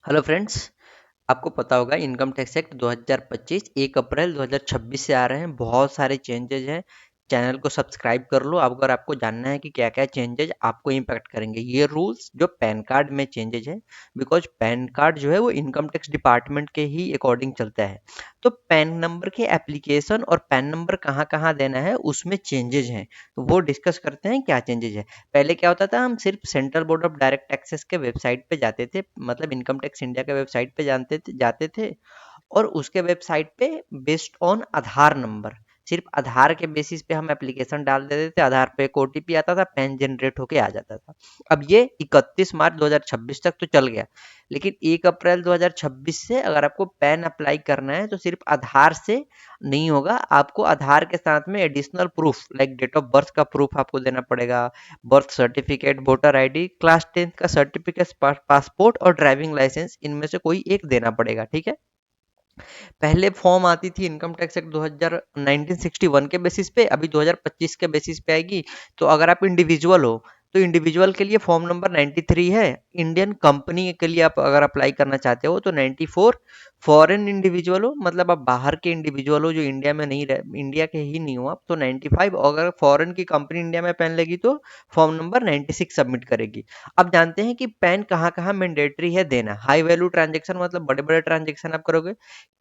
Hello friends. आपको पता होगा इनकम टैक्स एक्ट 2025 1 अप्रैल 2026 से आ रहे हैं। बहुत सारे चेंजेज हैं। चैनल को सब्सक्राइब कर लो अगर आपको जानना है कि क्या क्या चेंजेज आपको इम्पैक्ट करेंगे। ये रूल्स जो पैन कार्ड में चेंजेज है, बिकॉज पैन कार्ड जो है वो इनकम टैक्स डिपार्टमेंट के ही अकॉर्डिंग चलता है। तो पैन नंबर के एप्लीकेशन और पैन नंबर कहाँ कहाँ देना है उसमें चेंजेज हैं, तो वो डिस्कस करते हैं क्या चेंजेज है। पहले क्या होता था, हम सिर्फ central board of direct taxes के वेबसाइट पे जाते थे, मतलब इनकम टैक्स इंडिया के वेबसाइट पे जाते थे और उसके वेबसाइट पे बेस्ड ऑन आधार नंबर, सिर्फ आधार के बेसिस पे हम एप्लीकेशन डाल देते थे। आधार पे एक ओटीपी आता था, पैन जनरेट होके आ जाता था। अब ये 31 मार्च 2026 तक तो चल गया, लेकिन 1 अप्रैल 2026 से अगर आपको पैन अप्लाई करना है तो सिर्फ आधार से नहीं होगा। आपको आधार के साथ में additional proof like date of birth का प्रूफ आपको देना पड़ेगा, birth certificate, voter ID, class 10 का सर्टिफिकेट, पासपोर्ट और ड्राइविंग लाइसेंस, इनमें से कोई एक देना पड़ेगा। ठीक है। पहले फॉर्म आती थी इनकम टैक्स एक्ट 2000 1961 के बेसिस पे, अभी 2025 के बेसिस पे आएगी। तो अगर आप इंडिविजुअल हो तो इंडिविजुअल के लिए फॉर्म नंबर 93 है। इंडियन कंपनी के लिए आप अगर अप्लाई करना चाहते हो तो 94। फॉरेन इंडिविजुअल हो, मतलब आप बाहर के इंडिविजुअल हो जो इंडिया में नहीं रह, इंडिया के ही नहीं हो आप, तो 95। और अगर फॉरेन की कंपनी इंडिया में पैन लेगी तो फॉर्म नंबर 96 सबमिट करेगी। अब जानते हैं कि पैन कहाँ कहाँ मैंडेटरी है देना। हाई वैल्यू ट्रांजेक्शन, मतलब बड़े बड़े ट्रांजेक्शन आप करोगे,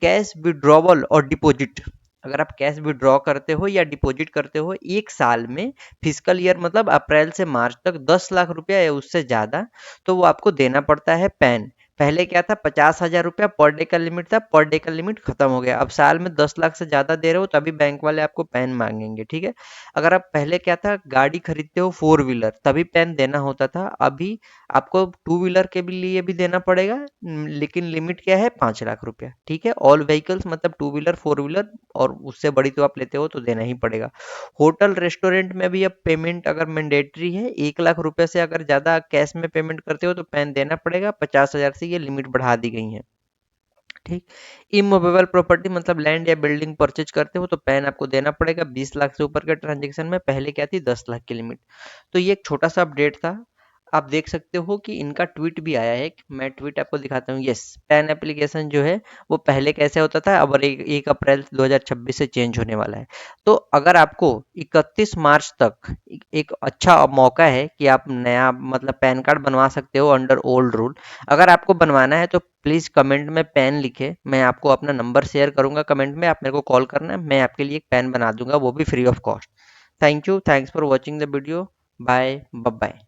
कैश विड्रॉवल और डिपॉजिट। अगर आप कैश विड्रॉ करते हो या डिपॉजिट करते हो एक साल में, फिजिकल ईयर मतलब अप्रैल से मार्च तक 10 लाख रुपया या उससे ज़्यादा, तो वो आपको देना पड़ता है पैन। पहले क्या था, 50,000 रुपया पर डे का लिमिट था, पर डे का लिमिट खत्म हो गया। अब साल में 10 लाख से ज़्यादा दे रहे हो तभी बैंक वाले आपको पैन मांगेंगे। ठीक है। अगर आप पहले क्या था, गाड़ी खरीदते हो फोर व्हीलर तभी पैन देना होता था, अभी आपको टू व्हीलर के भी लिए भी देना पड़ेगा। लेकिन लिमिट क्या है, 5 लाख रुपया। ठीक है। ऑल व्हीकल्स मतलब टू व्हीलर फोर व्हीलर और उससे बड़ी तो आप लेते हो तो देना ही पड़ेगा। होटल रेस्टोरेंट में भी अब पेमेंट अगर मैंडेटरी है, 1 लाख रुपए से अगर ज़्यादा कैश में पेमेंट करते हो तो पैन देना पड़ेगा। 50,000 से ये लिमिट बढ़ा दी गई है। ठीक। इमूवेबल प्रॉपर्टी मतलब लैंड या बिल्डिंग परचेज करते हो तो पैन आपको देना पड़ेगा 20 लाख से ऊपर के ट्रांजेक्शन में। पहले क्या थी, 10 लाख की लिमिट। तो ये एक छोटा सा अपडेट था। आप देख सकते हो कि इनका ट्वीट भी आया है, मैं ट्वीट आपको दिखाता हूँ। यस, पैन एप्लीकेशन जो है वो पहले कैसे होता था, अब 1 अप्रैल 2026 से चेंज होने वाला है। तो अगर आपको 31 मार्च तक एक अच्छा मौका है कि आप नया मतलब पैन कार्ड बनवा सकते हो अंडर ओल्ड रूल। अगर आपको बनवाना है तो प्लीज़ कमेंट में पैन लिखे, मैं आपको अपना नंबर शेयर करूंगा कमेंट में, आप मेरे को कॉल करना है, मैं आपके लिए एक पैन बना दूंगा, वो भी free of cost. Thank you, thanks for watching the video. Bye bye.